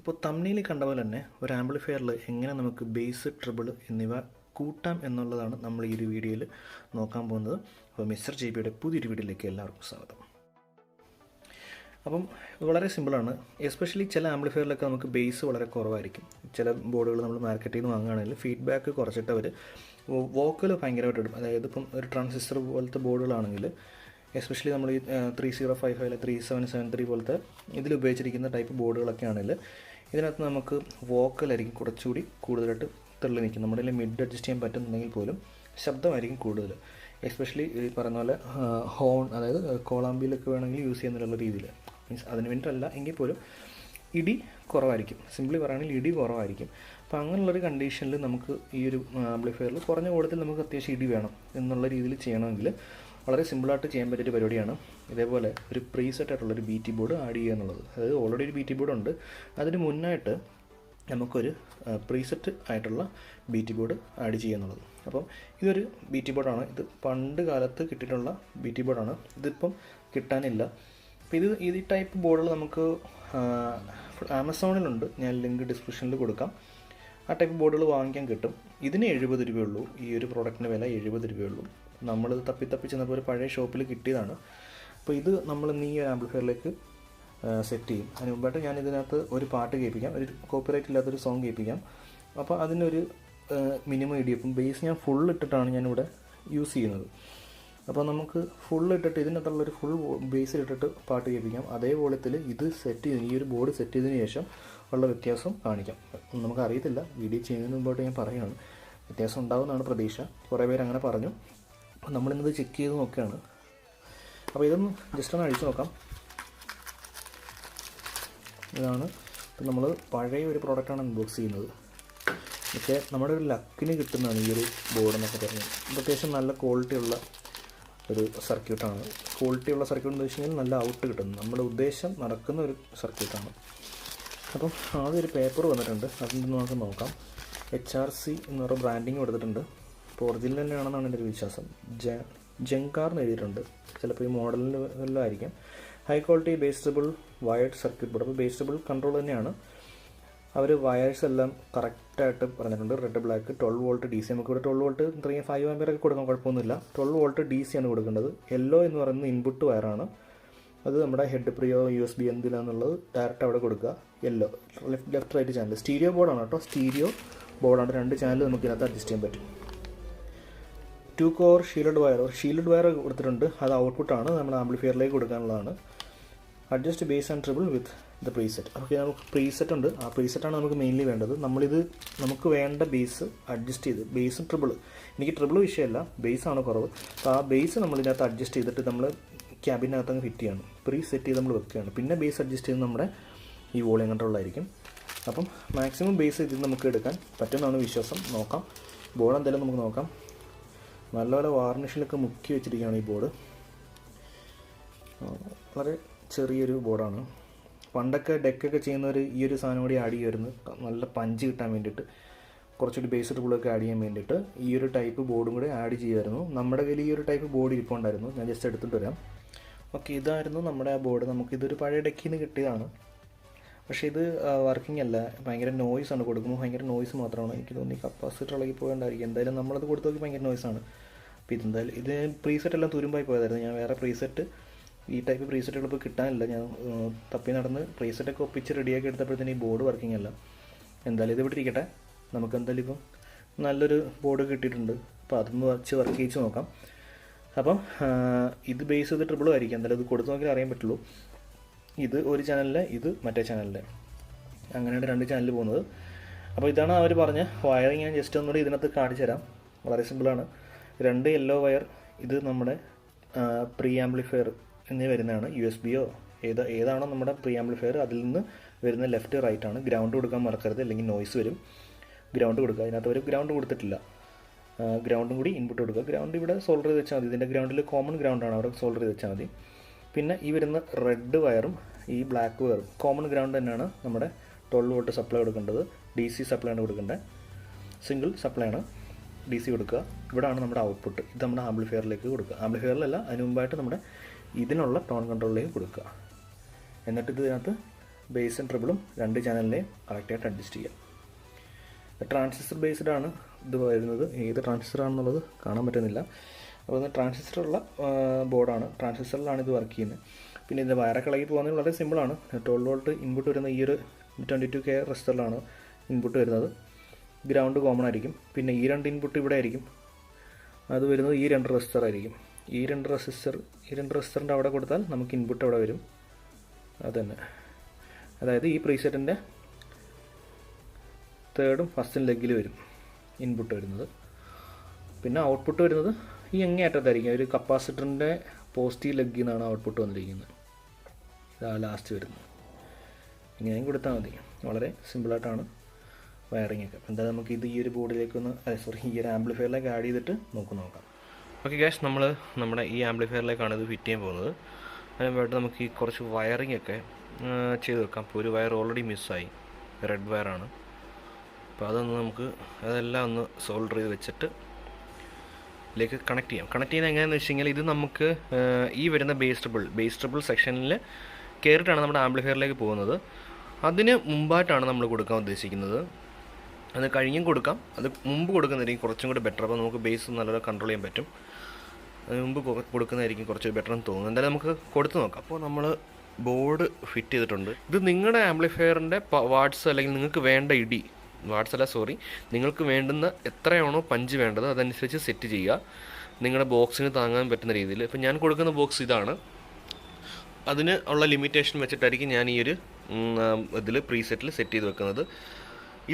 ഇപ്പോൾ തമ്മിൽ കണ്ട പോലെ തന്നെ ഒരു ആംപ്ലിഫയറിൽ എങ്ങനെ നമുക്ക് ബേസ് ട്രിബിൾ എന്നിവ കൂട്ടാം എന്നുള്ളതാണ് നമ്മൾ ഈ ഒരു വീഡിയോയിൽ നോക്കാൻ പോകുന്നത്. അപ്പോൾ മിസ്റ്റർ JBയുടെ പുതിയൊരു വീഡിയോയിലേക്ക് എല്ലാവർക്കും സ്വാഗതം. അപ്പം വളരെ സിമ്പിളാണ്. എസ്പെഷ്യലി ചില ആംപ്ലിഫയറിലൊക്കെ നമുക്ക് ബേസ് വളരെ കുറവായിരിക്കും. ചില ബോർഡുകൾ നമ്മൾ മാർക്കറ്റിൽ നിന്ന് വാങ്ങുകയാണെങ്കിൽ ഫീഡ്ബാക്ക് കുറച്ചിട്ട് അവർ വോക്കൽ ഭയങ്കരമായിട്ട് ഇടും. അതായത് ഇപ്പം ഒരു ട്രാൻസിസ്റ്റർ പോലത്തെ ബോർഡുകളാണെങ്കിൽ എസ്പെഷ്യലി നമ്മൾ ഈ 3055 3773 പോലത്തെ ഇതിൽ ഉപയോഗിച്ചിരിക്കുന്ന ടൈപ്പ് ബോർഡുകളൊക്കെ ആണെങ്കിൽ ഇതിനകത്ത് നമുക്ക് വോക്കലായിരിക്കും കുറച്ചുകൂടി കൂടുതലായിട്ട് തെള്ളി നിൽക്കും. നമ്മുടെ മിഡ് അഡ്ജസ്റ്റ് ചെയ്യാൻ പറ്റുന്നുണ്ടെങ്കിൽ പോലും ശബ്ദമായിരിക്കും കൂടുതൽ. എസ്പെഷ്യലി ഈ പറയുന്ന പോലെ ഹോൺ, അതായത് കോളാമ്പിയിലൊക്കെ വേണമെങ്കിൽ യൂസ് ചെയ്യുന്നുള്ള രീതിയിൽ, മീൻസ് അതിന് വേണ്ടിയിട്ടല്ല എങ്കിൽ പോലും ഇടി കുറവായിരിക്കും. സിംപ്ലി പറയുകയാണെങ്കിൽ ഇടി കുറവായിരിക്കും. അപ്പോൾ അങ്ങനെയുള്ളൊരു കണ്ടീഷനിൽ നമുക്ക് ഈ ഒരു ആംപ്ലിഫയറിൽ കുറഞ്ഞ കൂടത്തിൽ നമുക്ക് അത്യാവശ്യം ഇടി വേണം എന്നുള്ള രീതിയിൽ ചെയ്യണമെങ്കിൽ വളരെ സിമ്പിളായിട്ട് ചെയ്യാൻ പറ്റിയൊരു പരിപാടിയാണ്. ഇതേപോലെ ഒരു പ്രീസെറ്റ് ആയിട്ടുള്ളൊരു BT ബോർഡ് ആഡ് ചെയ്യുക എന്നുള്ളത്. അതായത് ഓൾറെഡി ഒരു BT ബോർഡ് ഉണ്ട്, അതിന് മുന്നായിട്ട് നമുക്കൊരു പ്രീസെറ്റ് ആയിട്ടുള്ള BT ബോർഡ് ആഡ് ചെയ്യുക എന്നുള്ളത്. അപ്പം ഇതൊരു BT ബോർഡാണ്. ഇത് പണ്ട് കാലത്ത് കിട്ടിയിട്ടുള്ള BT ബോർഡാണ്. ഇതിപ്പം കിട്ടാനില്ല. അപ്പോൾ ഈ ടൈപ്പ് ബോർഡുകൾ നമുക്ക് ആമസോണിലുണ്ട്. ഞാൻ ലിങ്ക് ഡിസ്ക്രിപ്ഷനിൽ കൊടുക്കാം. ആ ടൈപ്പ് ബോർഡുകൾ വാങ്ങിക്കാൻ കിട്ടും. ഇതിന് 70 രൂപയുള്ളൂ. ഈ ഒരു പ്രോഡക്റ്റിന് വില 70 രൂപയുള്ളൂ. നമ്മൾ തപ്പി ചെന്നപ്പോൾ ഒരു പഴയ ഷോപ്പിൽ കിട്ടിയതാണ്. അപ്പോൾ ഇത് നമ്മൾ ഈ ഒരു ആംപ്ലിഫയറിലേക്ക് സെറ്റ് ചെയ്യും. അതിന് മുമ്പായിട്ട് ഞാൻ ഇതിനകത്ത് ഒരു പാട്ട് കേൾപ്പിക്കാം, ഒരു കോപ്പിറൈറ്റ് ഇല്ലാത്തൊരു സോങ് കേൾപ്പിക്കാം. അപ്പോൾ അതിനൊരു മിനിമം ഇടിയപ്പം ബേസ് ഞാൻ ഫുൾ ഇട്ടിട്ടാണ് ഞാനിവിടെ യൂസ് ചെയ്യുന്നത്. അപ്പോൾ നമുക്ക് ഫുൾ ഇട്ടിട്ട് ഇതിനകത്തുള്ളൊരു ഫുൾ ബേസിലിട്ടിട്ട് പാട്ട് കേൾപ്പിക്കാം. അതേ വോളിയത്തിൽ ഇത് സെറ്റ് ചെയ്ത് ഈ ഒരു ബോർഡ് സെറ്റ് ചെയ്തതിന് ശേഷം ഉള്ള വ്യത്യാസം കാണിക്കാം. നമുക്കറിയത്തില്ല, വീഡിയോ ചെയ്യുന്നതിന് മുമ്പായിട്ട് ഞാൻ പറയുകയാണ്. വ്യത്യാസം ഉണ്ടാകുമെന്നാണ് പ്രതീക്ഷ. കുറേ പേര് അങ്ങനെ പറഞ്ഞു. അപ്പോൾ നമ്മളിന്നത് ചെക്ക് ചെയ്ത് നോക്കുകയാണ്. അപ്പോൾ ഇതൊന്ന് ജസ്റ്റ് ഒന്ന് അഴിച്ചു നോക്കാം. ഇതാണ് ഇപ്പം നമ്മൾ പഴയ ഒരു പ്രോഡക്റ്റാണ് അൺബോക്സ് ചെയ്യുന്നത്. പക്ഷേ നമ്മുടെ ഒരു ലക്കിന് കിട്ടുന്നതാണ് ഈ ഒരു ബോർഡ് എന്നൊക്കെ പറഞ്ഞത്. അത്യാവശ്യം നല്ല ക്വാളിറ്റിയുള്ള ഒരു സർക്യൂട്ടാണ്. ക്വാളിറ്റിയുള്ള സർക്യൂട്ട് എന്ന് വെച്ച് കഴിഞ്ഞാൽ നല്ല ഔട്ട് കിട്ടുന്നു. നമ്മുടെ ഉദ്ദേശം നടക്കുന്ന ഒരു സർക്യൂട്ടാണ്. അപ്പം ആദ്യം ഒരു പേപ്പർ വന്നിട്ടുണ്ട്. അതിൽ നിന്ന് നമുക്ക് നോക്കാം. HRC എന്ന് പറയുന്ന ബ്രാൻഡിങ് കൊടുത്തിട്ടുണ്ട്. ഇപ്പോൾ ഒറിജിനൽ തന്നെയാണെന്നാണ് എൻ്റെ ഒരു വിശ്വാസം. ജങ്കാർ എന്ന് എഴുതിയിട്ടുണ്ട്. ചിലപ്പോൾ ഈ മോഡലിൻ്റെ വല്ലതും ആയിരിക്കും. High quality bass treble wired circuit board. അപ്പോൾ ബേസ്റ്റബിൾ കൺട്രോൾ തന്നെയാണ്. അവർ വയേഴ്സ് എല്ലാം കറക്റ്റായിട്ട് പറഞ്ഞിട്ടുണ്ട്. Red black 12 volt DC. നമുക്കിവിടെ 12 വോൾട്ട് 5 ആമ്പിയറൊക്കെ കൊടുക്കാൻ കുഴപ്പമൊന്നുമില്ല. 12 വോൾട്ട് DC ആണ് കൊടുക്കേണ്ടത്. യെല്ലോ എന്ന് പറയുന്നത് ഇൻപുട്ട് വയറാണ്. അത് നമ്മുടെ ഹെഡ് പ്രിയോ USB എന്തിനാന്നുള്ളത് ഡയറക്റ്റ് അവിടെ കൊടുക്കുക. Yellow left right channel. Stereo ബോർഡാണ് കേട്ടോ. സ്റ്റീരിയോ ബോർഡാണ്. 2 ചാനൽ നമുക്ക് ഇതിനകത്ത് അഡ്ജസ്റ്റ് ചെയ്യാൻ പറ്റും. 2 കോർ ഷീൽഡ് വയർ കൊടുത്തിട്ടുണ്ട്. അത് ഔട്ട്പുട്ടാണ് നമ്മുടെ ആംപ്ലിഫയറിലേക്ക് കൊടുക്കാനുള്ളതാണ്. Adjust bass and treble with the preset. Okay, നമുക്ക് പ്രീസെറ്റ് ഉണ്ട്. ആ പ്രീസെറ്റാണ് നമുക്ക് മെയിൻലി വേണ്ടത്. നമുക്ക് വേണ്ട ബേസ് അഡ്ജസ്റ്റ് ചെയ്ത്, ബേസും ട്രിബിൾ, എനിക്ക് ട്രിബിൾ വിഷയമല്ല, ബേസാണ് കുറവ്. അപ്പോൾ ആ ബേസ് നമ്മളിതിനകത്ത് അഡ്ജസ്റ്റ് ചെയ്തിട്ട് നമ്മൾ ക്യാബിനകത്ത് അങ്ങ് ഫിറ്റ് ചെയ്യണം. പ്രീസെറ്റ് ചെയ്ത് നമ്മൾ വെക്കുകയാണ്. പിന്നെ ബേസ് അഡ്ജസ്റ്റ് ചെയ്ത് നമ്മുടെ ഈ വോളിയം കൺട്രോളായിരിക്കും. അപ്പം മാക്സിമം ബേസ് ഇതിൽ നമുക്ക് എടുക്കാൻ പറ്റുമെന്നാണ് വിശ്വാസം. നോക്കാം. ബോർഡ് എന്തായാലും നമുക്ക് നോക്കാം. നല്ലപോലെ വാർണിഷിലൊക്കെ മുക്കി വെച്ചിരിക്കുകയാണ് ഈ ബോർഡ്. വളരെ ചെറിയൊരു ബോർഡാണ്. പണ്ടൊക്കെ ഡെക്കൊക്കെ ചെയ്യുന്നവർ ഈ ഒരു സാധനം കൂടി ആഡ് ചെയ്യുമായിരുന്നു. നല്ല പഞ്ച് കിട്ടാൻ വേണ്ടിയിട്ട്, കുറച്ചുകൂടി ബേസ് ട്രിബിളൊക്കെ ആഡ് ചെയ്യാൻ വേണ്ടിയിട്ട് ഈ ഒരു ടൈപ്പ് ബോർഡും കൂടി ആഡ് ചെയ്യുമായിരുന്നു. നമ്മുടെ കയ്യിൽ ഈ ഒരു ടൈപ്പ് ബോർഡ് ഇരിപ്പുണ്ടായിരുന്നു. ഞാൻ ജസ്റ്റ് എടുത്തിട്ട് വരാം. ഓക്കെ, ഇതായിരുന്നു നമ്മുടെ ആ ബോർഡ്. നമുക്കിതൊരു പഴയ ഡെക്കിൽ നിന്ന് കിട്ടിയതാണ്. പക്ഷേ ഇത് വർക്കിംഗ് അല്ല. ഭയങ്കര നോയ്സാണ്. കൊടുക്കുമ്പോൾ ഭയങ്കര നോയ്സ് മാത്രമാണ്. എനിക്ക് തോന്നി കപ്പാസിറ്റർ ഇളകി പോകേണ്ടായിരിക്കും. എന്തായാലും നമ്മളത് കൊടുത്തു നോക്കി ഭയങ്കര നോയ്സാണ്. അപ്പോൾ ഇതെന്തായാലും ഇത് പ്രീസെറ്റ് എല്ലാം തുരുമ്പായി പോയതായിരുന്നു. ഞാൻ വേറെ പ്രീസെറ്റ്, ഈ ടൈപ്പ് പ്രീസെറ്റുകൾ ഇപ്പോൾ കിട്ടാനില്ല. ഞാൻ തപ്പി നടന്ന് പ്രീസെറ്റൊക്കെ ഒപ്പിച്ച് റെഡിയാക്കി എടുത്തപ്പോഴത്തേന് ഈ ബോർഡ് വർക്കിംഗ് അല്ല. എന്തായാലും ഇത് ഇവിടെ ഇരിക്കട്ടെ. നമുക്ക് എന്തായാലും ഇപ്പം നല്ലൊരു ബോർഡ് കിട്ടിയിട്ടുണ്ട്. അപ്പോൾ അതൊന്ന് വച്ച് വർക്ക് ചെയ്യിച്ച് നോക്കാം. അപ്പം ഇത് ബേസ് ചെയ്ത് ട്രിബിളും ആയിരിക്കും. എന്തായാലും ഇത് കൊടുത്തു നോക്കിയാൽ അറിയാൻ പറ്റുള്ളൂ. ഇത് ഒരു ചാനലിലെ, ഇത് മറ്റേ ചാനലിലെ, അങ്ങനെയാണ് 2 ചാനൽ പോകുന്നത്. അപ്പോൾ ഇതാണ് അവർ പറഞ്ഞ വയറിങ്. ഞാൻ ജസ്റ്റ് ഒന്നുകൂടി ഇതിനകത്ത് കാണിച്ചു തരാം. വളരെ സിമ്പിളാണ്. 2 യെല്ലോ വയർ. ഇത് നമ്മുടെ പ്രീ ആംപ്ലിഫയർ എന്നിവ വരുന്നതാണ്. USBയോ ഏതാണോ നമ്മുടെ പ്രീ ആംപ്ലിഫയർ, അതിൽ നിന്ന് വരുന്ന ലെഫ്റ്റ് റൈറ്റ് ആണ്. ഗ്രൗണ്ട് കൊടുക്കാൻ മറക്കരുത്, അല്ലെങ്കിൽ നോയ്സ് വരും. ഗ്രൗണ്ട് കൊടുക്കുക. അതിനകത്ത് അവർ ഗ്രൗണ്ട് കൊടുത്തിട്ടില്ല. ഗ്രൗണ്ടും കൂടി ഇൻപുട്ട് കൊടുക്കുക. ഗ്രൗണ്ട് ഇവിടെ സോൾഡർ ചെയ്ത് വെച്ചാൽ മതി. ഇതിൻ്റെ ഗ്രൗണ്ടിൽ കോമൺ ഗ്രൗണ്ടാണ്, അവിടെ സോൾഡർ ചെയ്ത് വെച്ചാൽ മതി. പിന്നെ ഈ വരുന്ന റെഡ് വയറും ഈ ബ്ലാക്ക് വയറും കോമൺ ഗ്രൗണ്ട് തന്നെയാണ്. നമ്മുടെ 12 വോൾട്ട് സപ്ലൈ കൊടുക്കേണ്ടത്. DC സപ്ലൈ ആണ് കൊടുക്കേണ്ടത്. സിംഗിൾ സപ്ലൈ ആണ്. DC കൊടുക്കുക. ഇവിടെയാണ് നമ്മുടെ ഔട്ട്പുട്ട്. ഇത് നമ്മുടെ ആംപ്ലിഫയറിലേക്ക് കൊടുക്കുക. ആംപ്ലിഫയറിലല്ല, അതിന് മുമ്പായിട്ട് നമ്മുടെ ഇതിനുള്ള ടോൺ കൺട്രോളിലേക്ക് കൊടുക്കുക. എന്നിട്ട് ഇതിനകത്ത് ബേസും ട്രിബിളും രണ്ട് ചാനലിനെയും കറക്റ്റായിട്ട് അഡ്ജസ്റ്റ് ചെയ്യാം. ട്രാൻസിസ്റ്റർ ബേസ്ഡ് ആണ് ഇത് വരുന്നത്. ഏത് ട്രാൻസിസ്റ്റർ ആണെന്നുള്ളത് കാണാൻ പറ്റുന്നില്ല. അപ്പോൾ ഇത് ട്രാൻസിസ്റ്ററുള്ള ബോർഡാണ്. ട്രാൻസിസ്റ്ററിലാണ് ഇത് വർക്ക് ചെയ്യുന്നത്. പിന്നെ ഇതിൻ്റെ വയറൊക്കെ ഇളകി പോകുന്നത് വളരെ സിമ്പിളാണ്. 12 വോൾട്ട് ഇൻപുട്ട് വരുന്ന ഈ ഒരു 22K റെസിസ്റ്ററിലാണ് ഇൻപുട്ട് വരുന്നത്. ഗ്രൗണ്ട് കോമൺ ആയിരിക്കും. പിന്നെ ഈ രണ്ട് ഇൻപുട്ട് ഇവിടെ ആയിരിക്കും. അത് വരുന്നത് ഈ രണ്ട് റെസിസ്റ്റർ ആയിരിക്കും. ഈ രണ്ട് റെസിസ്റ്ററിൻ്റെ അവിടെ കൊടുത്താൽ നമുക്ക് ഇൻപുട്ട് അവിടെ വരും. അതുതന്നെ, അതായത് ഈ പ്രീസെറ്റിൻ്റെ തേർഡും ഫസ്റ്റും ലെഗിൽ വരും ഇൻപുട്ട് വരുന്നത്. പിന്നെ ഔട്ട്പുട്ട് വരുന്നത് ഈ അങ്ങേയറ്റത്തായിരിക്കും. ഒരു കപ്പാസിറ്ററിൻ്റെ പോസിറ്റീവ് ലെഗിൽ നിന്നാണ് ഔട്ട്പുട്ട് വന്നിരിക്കുന്നത്. ഇതാ ലാസ്റ്റ് വരുന്നത്. ഇങ്ങനെയും കൊടുത്താൽ മതി. വളരെ സിമ്പിളായിട്ടാണ് വയറിംഗ് ഒക്കെ. എന്തായാലും നമുക്ക് ഇത് ഈ ഒരു ബോർഡിലേക്കൊന്ന് ഈ ഒരു ആംപ്ലിഫയറിലേക്ക് ആഡ് ചെയ്തിട്ട് നോക്കാം. ഓക്കെ ഗൈസ്, നമ്മൾ നമ്മുടെ ഈ ആംപ്ലിഫയറിലേക്കാണ് ഇത് ഫിറ്റ് ചെയ്യാൻ പോകുന്നത്. അതിന് വേണ്ടി നമുക്ക് ഈ കുറച്ച് വയറിംഗ് ഒക്കെ ചെയ്ത് വെക്കാം. അപ്പോൾ ഒരു വയർ ഓൾറെഡി മിസ്സായി, റെഡ് വയറാണ്. അപ്പോൾ അതെല്ലാം ഒന്ന് സോൾഡർ ചെയ്ത് വെച്ചിട്ട് ഇതിലേക്ക് കണക്ട് ചെയ്യാം. കണക്ട് ചെയ്യുന്നത് എങ്ങനെയാണെന്ന് വെച്ച് കഴിഞ്ഞാൽ ഇത് നമുക്ക് ഈ വരുന്ന ബേസ് ട്രിബിൾ സെക്ഷനിൽ കയറിയിട്ടാണ് നമ്മുടെ ആംപ്ലിഫയറിലേക്ക് പോകുന്നത്. അതിന് മുമ്പായിട്ടാണ് നമ്മൾ കൊടുക്കാൻ ഉദ്ദേശിക്കുന്നത്. അത് കഴിഞ്ഞും കൊടുക്കാം, അത് മുമ്പ് കൊടുക്കുന്നതായിരിക്കും കുറച്ചും കൂടി ബെറ്റർ. അപ്പോൾ നമുക്ക് ബേസ് നല്ലപോലെ കൺട്രോൾ ചെയ്യാൻ പറ്റും. അതിന് മുമ്പ് കൊടുക്കുന്നതായിരിക്കും കുറച്ച് ബെറ്റർ എന്ന് തോന്നുന്നു. എന്തായാലും നമുക്ക് കൊടുത്ത് നോക്കാം. അപ്പോൾ നമ്മൾ ബോർഡ് ഫിറ്റ് ചെയ്തിട്ടുണ്ട്. ഇത് നിങ്ങളുടെ ആംപ്ലിഫയറിൻ്റെ വാട്ട്സ് അല്ലെങ്കിൽ നിങ്ങൾക്ക് വേണ്ട നിങ്ങൾക്ക് വേണ്ടുന്ന എത്രയാണോ പഞ്ച് വേണ്ടത് അതനുസരിച്ച് സെറ്റ് ചെയ്യുക. നിങ്ങളുടെ ബോക്സിന് താങ്ങാൻ പറ്റുന്ന രീതിയിൽ. ഇപ്പോൾ ഞാൻ കൊടുക്കുന്ന ബോക്സ് ഇതാണ്. അതിന് ഉള്ള ലിമിറ്റേഷൻ വെച്ചിട്ടായിരിക്കും ഞാൻ ഈ ഒരു ഇതിൽ പ്രീസെറ്റിൽ സെറ്റ് ചെയ്ത് വെക്കുന്നത്.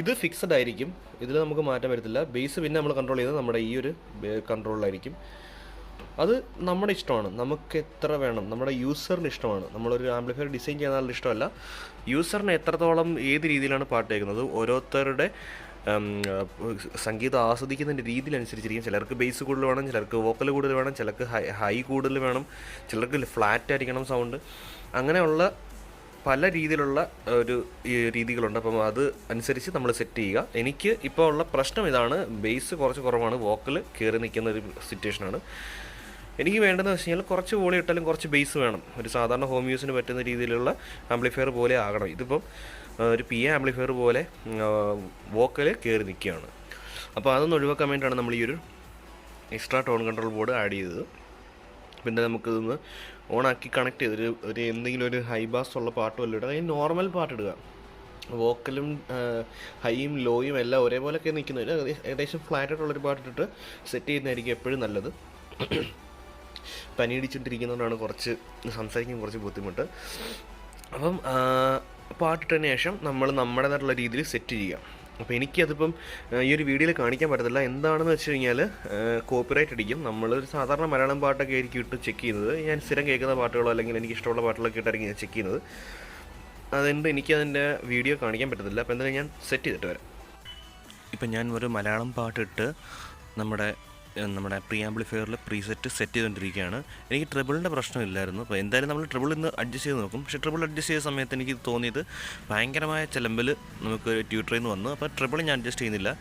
ഇത് ഫിക്സഡ് ആയിരിക്കും, ഇതിൽ നമുക്ക് മാറ്റം വരത്തില്ല. ബേസ് പിന്നെ നമ്മൾ കൺട്രോൾ ചെയ്യുന്നത് നമ്മുടെ ഈ ഒരു കൺട്രോളിലായിരിക്കും. അത് നമ്മുടെ ഇഷ്ടമാണ്, നമുക്ക് എത്ര വേണം, നമ്മുടെ യൂസറിന് ഇഷ്ടമാണ്. നമ്മളൊരു ആംപ്ലിഫയർ ഡിസൈൻ ചെയ്യുന്ന ആളുടെ ഇഷ്ടമല്ല, യൂസറിന് എത്രത്തോളം ഏത് രീതിയിലാണ് പാട്ട് കേൾക്കുന്നത്. ഓരോരുത്തരുടെ സംഗീതം ആസ്വദിക്കുന്നതിൻ്റെ രീതിയിലനുസരിച്ചിരിക്കും. ചിലർക്ക് ബേസ് കൂടുതൽ വേണം, ചിലർക്ക് വോക്കൽ കൂടുതൽ വേണം, ചിലർക്ക് ഹൈ കൂടുതൽ വേണം, ചിലർക്ക് ഫ്ലാറ്റ് ആയിരിക്കണം സൗണ്ട്. അങ്ങനെയുള്ള പല രീതിയിലുള്ള ഒരു രീതികളുണ്ട്. അപ്പം അത് അനുസരിച്ച് നമ്മൾ സെറ്റ് ചെയ്യുക. എനിക്ക് ഇപ്പോൾ ഉള്ള പ്രശ്നം ഇതാണ്, ബേസ് കുറച്ച് കുറവാണ്, വോക്കൽ കയറി നിൽക്കുന്ന ഒരു സിറ്റുവേഷനാണ്. എനിക്ക് വേണ്ടതെന്ന് വെച്ച് കഴിഞ്ഞാൽ കുറച്ച് വോളി ഇട്ടാലും കുറച്ച് ബേസ് വേണം. ഒരു സാധാരണ ഹോം യൂസിന് പറ്റുന്ന രീതിയിലുള്ള ആംപ്ലിഫയർ പോലെ ആകണം. ഇതിപ്പം ഒരു PA ആംപ്ലിഫയർ പോലെ വോക്കൽ കയറി നിൽക്കുകയാണ്. അപ്പോൾ അതൊന്ന് ഒഴിവാക്കാൻ വേണ്ടിയിട്ടാണ് നമ്മൾ ഈ ഒരു extra tone control board add ചെയ്തത്. പിന്നെ നമുക്കിതൊന്ന് ഓണാക്കി കണക്ട് ചെയ്ത് ഒരു എന്തെങ്കിലും ഒരു ഹൈ ബാസ് ഉള്ള പാട്ട് വല്ലതും ഇടുക. അതിന് നോർമൽ പാട്ട് ഇടുക. വോക്കലും ഹൈയും ലോയും എല്ലാം ഒരേപോലെയൊക്കെ നിൽക്കുന്നതിൽ ഏകദേശം ഫ്ലാറ്റായിട്ടുള്ളൊരു പാട്ടിട്ടിട്ട് സെറ്റ് ചെയ്യുന്നതായിരിക്കും എപ്പോഴും നല്ലത്. പനിയടിച്ചിട്ടിരിക്കുന്നതുകൊണ്ടാണ് കുറച്ച് സംസാരിക്കാൻ ബുദ്ധിമുട്ട്. അപ്പം പാട്ടിട്ടതിന് ശേഷം നമ്മൾ നമ്മുടേതായിട്ടുള്ള രീതിയിൽ സെറ്റ് ചെയ്യാം. അപ്പോൾ എനിക്കതിപ്പം ഈ ഒരു വീഡിയോയിൽ കാണിക്കാൻ പറ്റത്തില്ല. എന്താണെന്ന് വെച്ച് കഴിഞ്ഞാൽ കോപ്പിറൈറ്റ് അടിക്കും. നമ്മളൊരു സാധാരണ മലയാളം പാട്ടൊക്കെ ആയിരിക്കും ഇട്ട് ചെക്ക് ചെയ്യുന്നത്. ഞാൻ സ്ഥിരം കേൾക്കുന്ന പാട്ടുകളോ അല്ലെങ്കിൽ എനിക്ക് ഇഷ്ടമുള്ള പാട്ടുകളൊക്കെ ഇട്ടായിരിക്കും ഞാൻ ചെക്ക് ചെയ്യുന്നത്. അതുകൊണ്ട് എനിക്കതിൻ്റെ വീഡിയോ കാണിക്കാൻ പറ്റത്തില്ല. അപ്പോൾ എന്തായാലും ഞാൻ സെറ്റ് ചെയ്തിട്ട് വരാം. ഇപ്പം ഞാൻ ഒരു മലയാളം പാട്ടിട്ട് നമ്മുടെ പ്രീ ആംപ്ലിഫയറിൽ പ്രീസെറ്റ് സെറ്റ് ചെയ്തുകൊണ്ടിരിക്കുകയാണ്. എനിക്ക് ട്രിബിളിൻ്റെ പ്രശ്നമില്ലായിരുന്നു. അപ്പോൾ എന്തായാലും നമ്മൾ ട്രിബിൾ ഇന്ന് അഡ്ജസ്റ്റ് ചെയ്ത് നോക്കും. പക്ഷേ ട്രിബിൾ അഡ്ജസ്റ്റ് ചെയ്ത സമയത്ത് എനിക്ക് തോന്നിയത് ഭയങ്കരമായ ചിലമ്പിൽ നമുക്ക് ട്യൂട്ടറിൽ നിന്ന് വന്നു. അപ്പോൾ ട്രിബിൾ ഞാൻ അഡ്ജസ്റ്റ് ചെയ്യുന്നില്ല.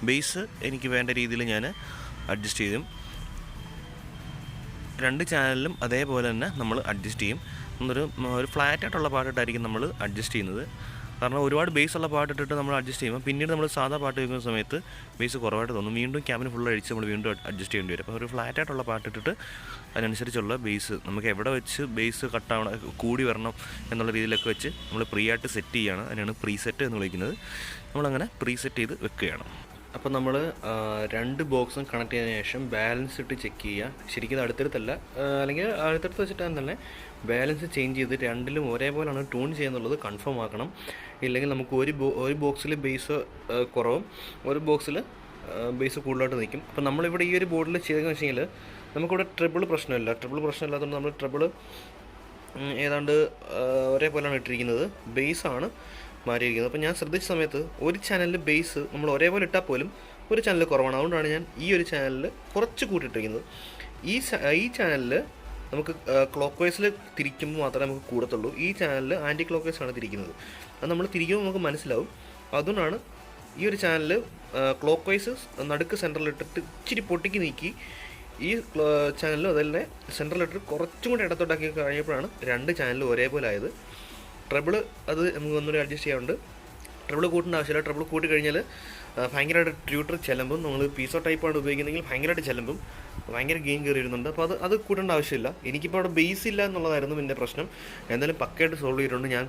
ബേസ് എനിക്ക് വേണ്ട രീതിയിൽ ഞാൻ അഡ്ജസ്റ്റ് ചെയ്യും. രണ്ട് ചാനലിലും അതേപോലെ തന്നെ നമ്മൾ അഡ്ജസ്റ്റ് ചെയ്യും. ഒരു ഫ്ലാറ്റായിട്ടുള്ള പാട്ടിട്ടായിരിക്കും നമ്മൾ അഡ്ജസ്റ്റ് ചെയ്യുന്നത്. കാരണം ഒരുപാട് ബേസ് ഉള്ള പാട്ടിട്ടിട്ട് നമ്മൾ അഡ്ജസ്റ്റ് ചെയ്യുമ്പോൾ പിന്നീട് നമ്മൾ സാധാ പാട്ട് കേൾക്കുന്ന സമയത്ത് ബേസ് കുറവായിട്ട് തോന്നും. വീണ്ടും ക്യാബിന് ഫുൾ അടിച്ച് നമ്മൾ വീണ്ടും അഡ്ജസ്റ്റ് ചെയ്യേണ്ടി വരും. അപ്പോൾ ഒരു ഫ്ലാറ്റായിട്ടുള്ള പാട്ടിട്ടിട്ട് അതിനനുസരിച്ചുള്ള ബേസ് നമുക്ക് എവിടെ വെച്ച് ബേസ് കട്ടാവണം, കൂടി വരണം എന്നുള്ള രീതിയിലൊക്കെ വെച്ച് നമ്മൾ പ്രീ ആയിട്ട് സെറ്റ് ചെയ്യുകയാണ്. അതിനാണ് പ്രീസെറ്റ് എന്ന് വിളിക്കുന്നത്. നമ്മളങ്ങനെ പ്രീസെറ്റ് ചെയ്ത് വെക്കുകയാണ്. അപ്പോൾ നമ്മൾ രണ്ട് ബോക്സും കണക്ട് ചെയ്തതിന് ശേഷം ബാലൻസ് ഇട്ട് ചെക്ക് ചെയ്യുക. ശരിക്കും അടുത്തടുത്തല്ല, അല്ലെങ്കിൽ അടുത്തടുത്ത് വെച്ചിട്ടാണ് തന്നെ ബാലൻസ് ചേഞ്ച് ചെയ്ത് രണ്ടിലും ഒരേപോലെയാണ് ട്യൂൺ ചെയ്യുന്നുള്ളത് കൺഫേം ആക്കണം. ഇല്ലെങ്കിൽ നമുക്ക് ഒരു ബോക്സിൽ ബേസ് കുറവും ഒരു ബോക്സിൽ ബേസ് കൂടുതലായിട്ട് നിൽക്കും. അപ്പോൾ നമ്മളിവിടെ ഈ ഒരു ബോർഡിൽ ചെയ്തതെന്ന് വെച്ച് കഴിഞ്ഞാൽ നമുക്കിവിടെ ട്രിബിൾ പ്രശ്നമില്ലാത്തതുകൊണ്ട് നമ്മൾ ട്രിബിൾ ഏതാണ്ട് ഒരേപോലെയാണ് ഇട്ടിരിക്കുന്നത്. ബേസാണ് മാറിയിരിക്കുന്നത്. അപ്പോൾ ഞാൻ ശ്രദ്ധിച്ച സമയത്ത് ഒരു ചാനലിൽ ബേസ് നമ്മൾ ഒരേപോലെ ഇട്ടാൽ പോലും ഒരു ചാനൽ കുറവാണ്. അതുകൊണ്ടാണ് ഞാൻ ഈ ഒരു ചാനലിൽ കുറച്ച് കൂട്ടിയിട്ടിരിക്കുന്നത്. ഈ ചാനലിൽ നമുക്ക് ക്ലോക്ക് വൈസിൽ തിരിക്കുമ്പോൾ മാത്രമേ നമുക്ക് കൂടത്തുള്ളൂ. ഈ ചാനലിൽ ആൻറ്റി ക്ലോക്ക് വൈസാണ് തിരിക്കുന്നത്. അത് നമ്മൾ തിരിക്കുമ്പോൾ നമുക്ക് മനസ്സിലാവും. അതുകൊണ്ടാണ് ഈ ഒരു ചാനൽ ക്ലോക്ക് വൈസ് നടുക്ക് സെൻറ്ററിലിട്ടിട്ട് ഇച്ചിരി പൊട്ടിക്ക് നീക്കി ഈ ചാനലിലും അതുപോലെ സെൻട്രലിലിട്ട് കുറച്ചും കൂടി ഇടത്തോട്ടാക്കി കഴിഞ്ഞപ്പോഴാണ് രണ്ട് ചാനലും ഒരേപോലെ ആയത്. ട്രബിൾ അത് നമുക്ക് ഒന്നുകൂടി അഡ്ജസ്റ്റ് ചെയ്യാറുണ്ട്. ട്രബിൾ കൂട്ടേണ്ട ആവശ്യമില്ല. ട്രബിൾ കൂട്ടി കഴിഞ്ഞാൽ ഭയങ്കരമായിട്ട് ട്യൂട്ടർ ചെലമ്പും. നമ്മൾ പീസോ ടൈപ്പാണ് ഉപയോഗിക്കുന്നതെങ്കിൽ ഭയങ്കരമായിട്ട് ചെലമ്പും, ഭയങ്കര ഗെയിൻ കയറി വരുന്നുണ്ട്. അപ്പോൾ അത് കൂട്ടേണ്ട ആവശ്യമില്ല. എനിക്കിപ്പോൾ അവിടെ ബേസ് ഇല്ല എന്നുള്ളതായിരുന്നു എൻ്റെ പ്രശ്നം. എന്തായാലും പക്കയായിട്ട് സോൾവ് ചെയ്തിട്ടുണ്ട്. ഞാൻ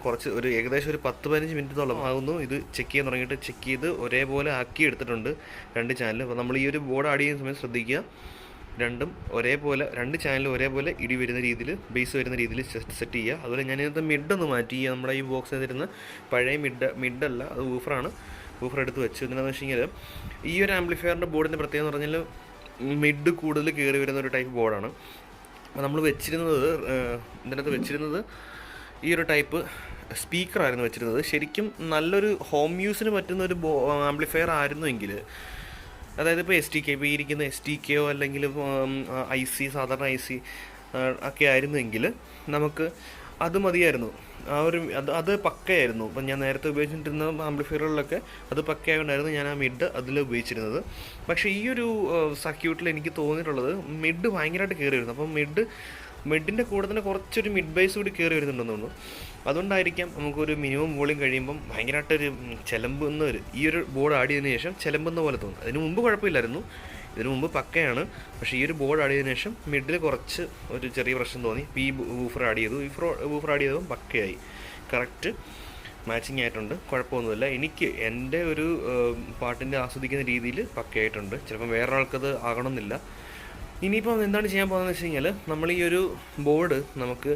ഏകദേശം ഒരു 10-15 മിനിറ്റോളം ആകുന്നു ഇത് ചെക്ക് ചെയ്യാൻ തുടങ്ങിയിട്ട്. ചെക്ക് ചെയ്ത് ഒരേപോലെ ആക്കി എടുത്തിട്ടുണ്ട് 2 ചാനൽ. അപ്പോൾ നമ്മൾ ഈ ഒരു ബോർഡ് ആഡ് ചെയ്യുന്ന സമയത്ത് ശ്രദ്ധിക്കുക, രണ്ടും ഒരേപോലെ 2 ചാനലും ഒരേപോലെ ഇടി വരുന്ന രീതിയിൽ, ബേസ് വരുന്ന രീതിയിൽ സെറ്റ് ചെയ്യുക. അതുപോലെ ഞാൻ ഇതിനകത്ത് മിഡൊന്ന് മാറ്റി. നമ്മുടെ ഈ ബോക്സിൽ തരുന്ന പഴയ മിഡല്ല, അത് ഊഫർ എടുത്ത് വെച്ചു. എന്താണെന്ന് വെച്ച് കഴിഞ്ഞാൽ ഈ ഒരു ആംപ്ലിഫയറിൻ്റെ ബോർഡിൻ്റെ പ്രത്യേകത എന്ന് പറഞ്ഞാൽ മിഡ് കൂടുതൽ കയറി വരുന്ന ഒരു ടൈപ്പ് ബോർഡാണ്. അപ്പോൾ നമ്മൾ ഇതിനകത്ത് വെച്ചിരുന്നത് ഈ ഒരു ടൈപ്പ് സ്പീക്കറായിരുന്നു വെച്ചിരുന്നത്. ശരിക്കും നല്ലൊരു ഹോം യൂസിന് പറ്റുന്ന ഒരു ആംപ്ലിഫയർ ആയിരുന്നുവെങ്കിൽ, അതായത് ഇപ്പോൾ ഇപ്പോൾ ഇരിക്കുന്ന STK അല്ലെങ്കിൽ IC, സാധാരണ IC ഒക്കെ ആയിരുന്നെങ്കിൽ നമുക്ക് അത് മതിയായിരുന്നു. അത് പക്കയായിരുന്നു. ഇപ്പം ഞാൻ നേരത്തെ ഉപയോഗിച്ചിട്ടിരുന്ന ആംപ്ലിഫയറുകളിലൊക്കെ അത് പക്കയായിട്ടുണ്ടായിരുന്നു ഞാൻ ആ മിഡ് അതിൽ ഉപയോഗിച്ചിരുന്നത്. പക്ഷേ ഈ ഒരു സർക്യൂട്ടിൽ എനിക്ക് തോന്നിയിട്ടുള്ളത് മിഡ് ഭയങ്കരമായിട്ട് കയറി വരുന്നു. അപ്പം മിഡിൻ്റെ കൂടെ തന്നെ കുറച്ചൊരു മിഡ് ബേസ് കൂടി കയറി വരുന്നുണ്ടെന്ന് തോന്നുന്നു. അതുകൊണ്ടായിരിക്കാം നമുക്കൊരു മിനിമം വോളിയം കഴിയുമ്പം ഭയങ്കരമായിട്ടൊരു ചിലമ്പെന്ന് വരും. ഈ ഒരു ബോർഡ് ആഡ് ചെയ്തതിന് ശേഷം ചിലമ്പെന്ന പോലെ തോന്നും. അതിന് മുമ്പ് കുഴപ്പമില്ലായിരുന്നു, ഇതിനു മുമ്പ് പക്കയാണ്. പക്ഷേ ഈ ഒരു ബോർഡ് ആഡ് ചെയ്തതിന് ശേഷം മിഡിൽ കുറച്ച് ഒരു ചെറിയ പ്രശ്നം തോന്നി. ഊഫർ ആഡ് ചെയ്തതും പക്കയായി, കറക്റ്റ് മാച്ചിങ് ആയിട്ടുണ്ട്. കുഴപ്പമൊന്നുമില്ല. എനിക്ക് എൻ്റെ ഒരു പാട്ടിൻ്റെ ആസ്വദിക്കുന്ന രീതിയിൽ പക്കയായിട്ടുണ്ട്. ചിലപ്പം വേറൊരാൾക്കത് ആകണമെന്നില്ല. ഇനിയിപ്പം എന്താണ് ചെയ്യാൻ പോകുന്നതെന്ന് വെച്ച് കഴിഞ്ഞാൽ, നമ്മൾ ഈ ഒരു ബോർഡ് നമുക്ക്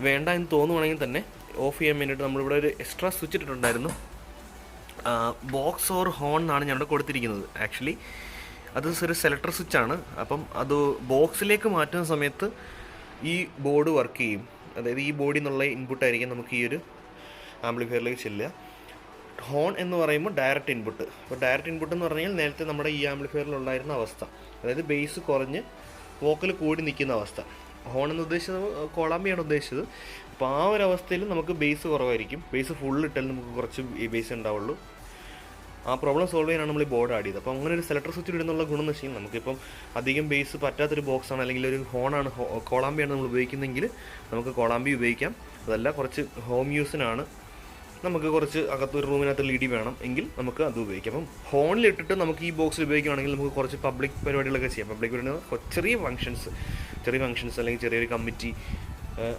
വേണ്ട എന്ന് തോന്നുവാണെങ്കിൽ തന്നെ ഓഫ് ചെയ്യാൻ വേണ്ടിയിട്ട് നമ്മളിവിടെ ഒരു എക്സ്ട്രാ സ്വിച്ച് ഇട്ടിട്ടുണ്ടായിരുന്നു. ബോക്സ് ഓർ ഹോൺ എന്നാണ് ഞാനിവിടെ കൊടുത്തിരിക്കുന്നത്. ആക്ച്വലി അത് ഒരു സെലക്ടർ സ്വിച്ചാണ്. അപ്പം അത് ബോക്സിലേക്ക് മാറ്റുന്ന സമയത്ത് ഈ ബോർഡ് വർക്ക് ചെയ്യും. അതായത് ഈ ബോർഡിൽ നിന്നുള്ള ഇൻപുട്ടായിരിക്കും നമുക്ക് ഈ ഒരു ആംപ്ലിഫയറിലേക്ക് ചെല്ലുക. ഹോൺ എന്ന് പറയുമ്പോൾ ഡയറക്റ്റ് ഇൻപുട്ട്. അപ്പോൾ ഡയറക്റ്റ് ഇൻപുട്ട് എന്ന് പറഞ്ഞാൽ നേരത്തെ നമ്മുടെ ഈ ആംപ്ലിഫയറിലുണ്ടായിരുന്ന അവസ്ഥ, അതായത് ബേസ് കുറഞ്ഞ് വോക്കൽ കൂടി നിൽക്കുന്ന അവസ്ഥ. ഹോൺ എന്ന് ഉദ്ദേശിച്ചത് കോളാമ്പിയാണ് ഉദ്ദേശിച്ചത്. അപ്പോൾ ആ ഒരു അവസ്ഥയിൽ നമുക്ക് ബേസ് കുറവായിരിക്കും. ബേസ് ഫുൾ ഇട്ടാൽ നമുക്ക് കുറച്ച് ബേസ് ഉണ്ടാവുള്ളൂ. ആ പ്രോബ്ലം സോൾവ് ചെയ്യാനാണ് നമ്മൾ ഈ ബോർഡ് ആഡ് ചെയ്തത്. അപ്പോൾ അങ്ങനെ ഒരു സെലക്ടർ സ്വിച്ച് ഇടുന്നുള്ള ഗുണം എന്ന് വെച്ചാൽ നമുക്കിപ്പം അധികം ബേസ് പറ്റാത്തൊരു ബോക്സാണ് അല്ലെങ്കിൽ ഒരു ഹോണാണ്, കോളാമ്പിയാണ് നമ്മൾ ഉപയോഗിക്കുന്നതെങ്കിൽ നമുക്ക് കോളാമ്പി ഉപയോഗിക്കാം. അതല്ല കുറച്ച് ഹോം യൂസിനാണ്, നമുക്ക് കുറച്ച് അകത്തൊരു റൂമിനകത്ത് ലീഡി വേണം എങ്കിൽ നമുക്ക് അത് ഉപയോഗിക്കാം. അപ്പം ഹോണിലിട്ടിട്ട് നമുക്ക് ഈ ബോക്സിൽ ഉപയോഗിക്കുകയാണെങ്കിൽ നമുക്ക് കുറച്ച് പബ്ലിക് പരിപാടികളൊക്കെ ചെയ്യാം. പബ്ലിക് പരിപാടി ചെറിയ ഫങ്ഷൻസ് അല്ലെങ്കിൽ ചെറിയൊരു കമ്മിറ്റി,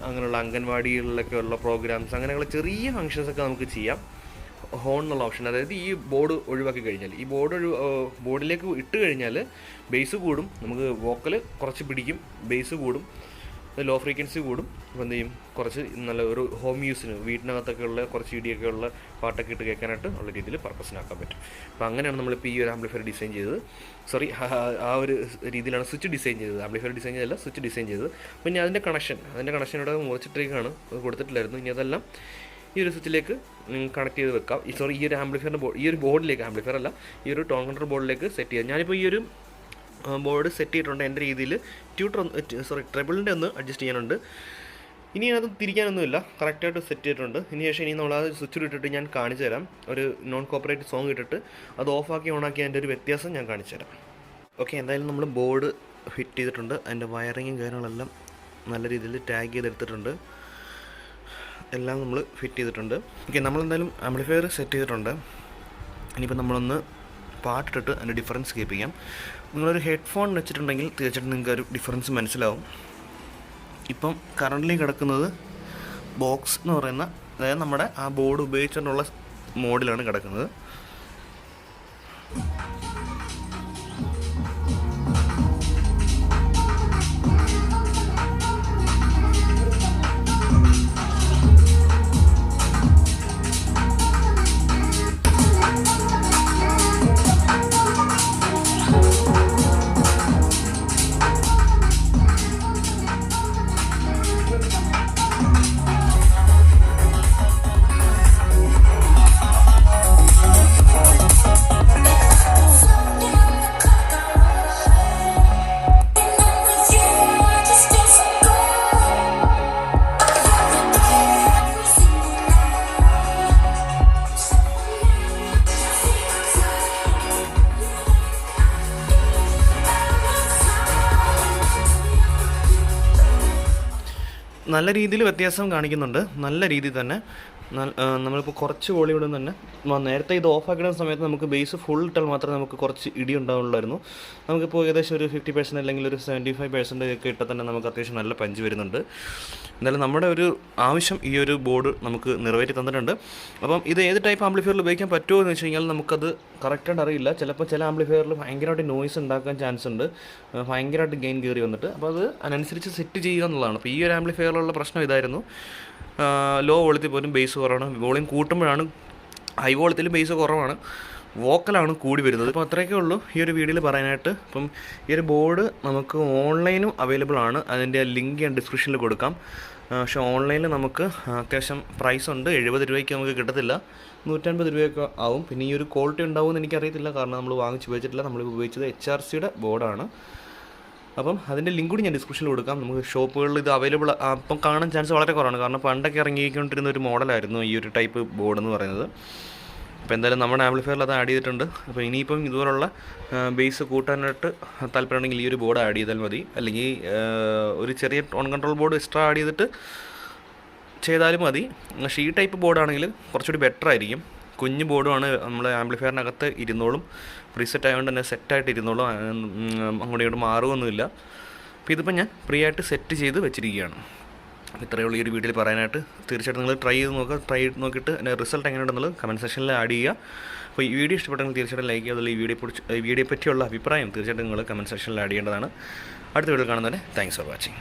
അങ്ങനെയുള്ള അംഗൻവാടികളിലൊക്കെ ഉള്ള പ്രോഗ്രാംസ്, അങ്ങനെയുള്ള ചെറിയ ഫങ്ഷൻസൊക്കെ നമുക്ക് ചെയ്യാം ഹോൺ എന്നുള്ള ഓപ്ഷൻ. അതായത് ഈ ബോർഡ് ഒഴിവാക്കി കഴിഞ്ഞാൽ, ഈ ബോർഡിലേക്ക് ഇട്ട് കഴിഞ്ഞാൽ ബേസ് കൂടും, നമുക്ക് വോക്കൽ കുറച്ച് പിടിക്കും, ബേസ് കൂടും, ലോ ഫ്രീക്വൻസി കൂടും. അപ്പോൾ എന്ത് ചെയ്യും, കുറച്ച് നല്ല ഒരു ഹോം യൂസിന് വീട്ടിനകത്തൊക്കെ ഉള്ള കുറച്ച് ഇടിയൊക്കെ ഉള്ള പാട്ടൊക്കെ ഇട്ട് കേൾക്കാനായിട്ട് ഉള്ള രീതിയിൽ പർപ്പസിനാക്കാൻ പറ്റും. അപ്പോൾ അങ്ങനെയാണ് നമ്മളിപ്പോൾ ഈ ഒരു ആംപ്ലിഫയർ ഡിസൈൻ ചെയ്തത്. ആ ഒരു രീതിയിലാണ് സ്വിച്ച് ഡിസൈൻ ചെയ്തത്. ആംപ്ലിഫയർ ഡിസൈൻ ചെയ്തല്ല, സ്വിച്ച് ഡിസൈൻ ചെയ്തത്. പിന്നെ അതിൻ്റെ കണക്ഷൻ ഇവിടെ മുറിച്ചിട്ടേക്കാണ്, അത് കൊടുത്തിട്ടില്ലായിരുന്നു. ഇനി അതെല്ലാം ഈ ഒരു സ്വിച്ചിലേക്ക് കണക്ട് ചെയ്ത് വെക്കാം. ഈ ഒരു ആംപ്ലിഫയറിൻ്റെ ഈ ഒരു ബോർഡിലേക്ക്, ആംപ്ലിഫയർ അല്ല, ഈ ഒരു ടോൺ കൺട്രോൾ ബോർഡിലേക്ക് സെറ്റ് ചെയ്യാം. ഞാനിപ്പോൾ ഈ ഒരു ബോർഡ് സെറ്റ് ചെയ്തിട്ടുണ്ട്. എൻ്റെ രീതിയിൽ ട്രബിളിൻ്റെ ഒന്ന് അഡ്ജസ്റ്റ് ചെയ്യാനുണ്ട്. ഇനി അത് തിരിക്കാനൊന്നുമില്ല, കറക്റ്റായിട്ട് സെറ്റ് ചെയ്തിട്ടുണ്ട്. ഇനി നമ്മൾ ആ സ്വിച്ച് ഇട്ടിട്ട് ഞാൻ കാണിച്ചു തരാം. ഒരു നോൺ കോപ്പറേറ്റ് സോങ് ഇട്ടിട്ട് അത് ഓഫാക്കി ഓണാക്കി അതിൻ്റെ ഒരു വ്യത്യാസം ഞാൻ കാണിച്ചു തരാം. ഓക്കെ, എന്തായാലും നമ്മൾ ബോർഡ് ഫിറ്റ് ചെയ്തിട്ടുണ്ട്. അതിൻ്റെ വയറിങ്ങും കാര്യങ്ങളെല്ലാം നല്ല രീതിയിൽ ടാഗ് ചെയ്തെടുത്തിട്ടുണ്ട്. എല്ലാം നമ്മൾ ഫിറ്റ് ചെയ്തിട്ടുണ്ട്. ഓക്കെ, നമ്മളെന്തായാലും ആംപ്ലിഫയർ സെറ്റ് ചെയ്തിട്ടുണ്ട്. ഇനിയിപ്പോൾ നമ്മളൊന്ന് പാട്ടിട്ടിട്ട് അതിൻ്റെ ഡിഫറൻസ് കേൾപ്പിക്കാം. നിങ്ങളൊരു ഹെഡ്ഫോൺ വെച്ചിട്ടുണ്ടെങ്കിൽ തീർച്ചയായിട്ടും നിങ്ങൾക്ക് ഒരു ഡിഫറൻസ് മനസ്സിലാവും. ഇപ്പം കറൻ്റ്ലി കിടക്കുന്നത് ബോക്സ് എന്ന് പറയുന്ന, അതായത് നമ്മുടെ ആ ബോർഡ് ഉപയോഗിച്ചുകൊണ്ടുള്ള മോഡിലാണ് കിടക്കുന്നത്. നല്ല രീതിയിൽ വ്യത്യാസം കാണിക്കുന്നുണ്ട്, നല്ല രീതിയിൽ തന്നെ. നമ്മളിപ്പോൾ കുറച്ച് വോളിയം ഇടുന്ന തന്നെ നേരത്തെ ഇത് ഓഫ് ആക്കുന്ന സമയത്ത് നമുക്ക് ബേസ് ഫുൾ ഇട്ടാൽ മാത്രമേ നമുക്ക് കുറച്ച് ഇടി ഉണ്ടാവുള്ളായിരുന്നു. നമുക്കിപ്പോൾ ഏകദേശം ഒരു 50% അല്ലെങ്കിൽ ഒരു 75% ഒക്കെ ഇട്ടാൽ തന്നെ നമുക്ക് അത്യാവശ്യം നല്ല പഞ്ച് വരുന്നുണ്ട്. എന്തായാലും നമ്മുടെ ഒരു ആവശ്യം ഈ ഒരു ബോർഡ് നമുക്ക് നിറവേറ്റി തന്നിട്ടുണ്ട്. അപ്പം ഇത് ഏത് ടൈപ്പ് ആംപ്ലിഫയറിൽ ഉപയോഗിക്കാൻ പറ്റുമോ എന്ന് വെച്ച് കഴിഞ്ഞാൽ നമുക്കത് കറക്റ്റായിട്ട് അറിയില്ല. ചിലപ്പോൾ ചില ആംപ്ലിഫയറിൽ ഭയങ്കരമായിട്ട് നോയ്സ് ഉണ്ടാക്കാൻ ചാൻസ് ഉണ്ട്, ഭയങ്കരമായിട്ട് ഗെയിൻ കയറി വന്നിട്ട്. അപ്പോൾ അത് അതിനനുസരിച്ച് സെറ്റ് ചെയ്യുക എന്നുള്ളതാണ്. അപ്പോൾ ഈ ഒരു ആംപ്ലിഫയറിലുള്ള പ്രശ്നം ഇതായിരുന്നു. ലോ വോളിയത്തിൽ പോലും ബേസ് കുറവാണ്, വോളിയം കൂട്ടുമ്പോഴാണ് ഹൈ വോളിയത്തിൽ ബേസ് കുറവാണ്, വോക്കലാണ് കൂടി വരുന്നത്. അപ്പോൾ അത്രയൊക്കെ ഉള്ളൂ ഈ ഒരു വീഡിയോയിൽ പറയാനായിട്ട്. അപ്പം ഈ ഒരു ബോർഡ് നമുക്ക് ഓൺലൈനും അവൈലബിൾ ആണ്, അതിൻ്റെ ലിങ്ക് ഞാൻ ഡിസ്ക്രിപ്ഷനിൽ കൊടുക്കാം. പക്ഷേ ഓൺലൈനിൽ നമുക്ക് അത്യാവശ്യം പ്രൈസ് ഉണ്ട്, 70 രൂപയ്ക്ക് നമുക്ക് കിട്ടത്തില്ല, 150 രൂപയൊക്കെ ആവും. പിന്നെ ഈ ഒരു ക്വാളിറ്റി ഉണ്ടാവുമെന്ന് എനിക്കറിയത്തില്ല, കാരണം നമ്മൾ വാങ്ങിച്ച് ഉപയോഗിച്ചിട്ടില്ല. നമ്മൾ ഉപയോഗിച്ചത് HRCയുടെ ബോർഡാണ്. അപ്പം അതിൻ്റെ ലിങ്ക് കൂടി ഞാൻ ഡിസ്ക്രിപ്ഷനിൽ കൊടുക്കാം. നമുക്ക് ഷോപ്പുകളിൽ ഇത് അവൈലബിൾ അപ്പം കാണാൻ ചാൻസ് വളരെ കുറവാണ്, കാരണം പണ്ടൊക്കെ ഇറങ്ങിക്കൊണ്ടിരുന്ന ഒരു മോഡലായിരുന്നു ഈ ഒരു ടൈപ്പ് ബോർഡ് എന്ന് പറയുന്നത്. അപ്പോൾ എന്തായാലും നമ്മുടെ ആംപ്ലിഫയറിൽ അത് ആഡ് ചെയ്തിട്ടുണ്ട്. അപ്പോൾ ഇനിയിപ്പം ഇതുപോലുള്ള ബേസ് കൂട്ടാനായിട്ട് താല്പര്യമുണ്ടെങ്കിൽ ഈ ഒരു ബോർഡ് ആഡ് ചെയ്താൽ മതി, അല്ലെങ്കിൽ ഒരു ചെറിയ tone control board extra add ചെയ്താലും മതി. പക്ഷേ ഈ ടൈപ്പ് ബോർഡാണെങ്കിൽ കുറച്ചുകൂടി ബെറ്റർ ആയിരിക്കും. കുഞ്ഞു ബോർഡുമാണ്, നമ്മൾ ആംപ്ലിഫയറിനകത്ത് ഇരുന്നോളും, പ്രീസെറ്റ് ആയതുകൊണ്ട് തന്നെ സെറ്റായിട്ട് ഇരുന്നോളും, അങ്ങോട്ടും ഇങ്ങോട്ട് മാറുകയൊന്നുമില്ല. അപ്പോൾ ഇതിപ്പോൾ ഞാൻ ഫ്രീ ആയിട്ട് സെറ്റ് ചെയ്ത് വെച്ചിരിക്കുകയാണ്. ഇത്രയേ ഉള്ളൂ ഈ ഒരു വീഡിയോയിൽ പറയാനായിട്ട്. തീർച്ചയായിട്ടും നിങ്ങൾ ട്രൈ ചെയ്ത് നോക്കിയിട്ട് എൻ്റെ റിസൾട്ട് എങ്ങനെയുണ്ടെന്നുള്ളത് കമൻറ്റ് സെക്ഷനിൽ ആഡ് ചെയ്യുക. അപ്പോൾ ഈ വീഡിയോ ഇഷ്ടപ്പെട്ടെങ്കിൽ തീർച്ചയായിട്ടും ലൈക്ക് ചെയ്യുക. ഈ വീഡിയോയെ പറ്റിയുള്ള അഭിപ്രായം തീർച്ചയായിട്ടും നിങ്ങൾ കമൻറ്റ് സെക്ഷനിൽ ആഡ് ചെയ്യേണ്ടതാണ്. അടുത്ത വീഡിയോ കാണുന്നവരെ താങ്ക്സ് ഫോർ വാച്ചിങ്.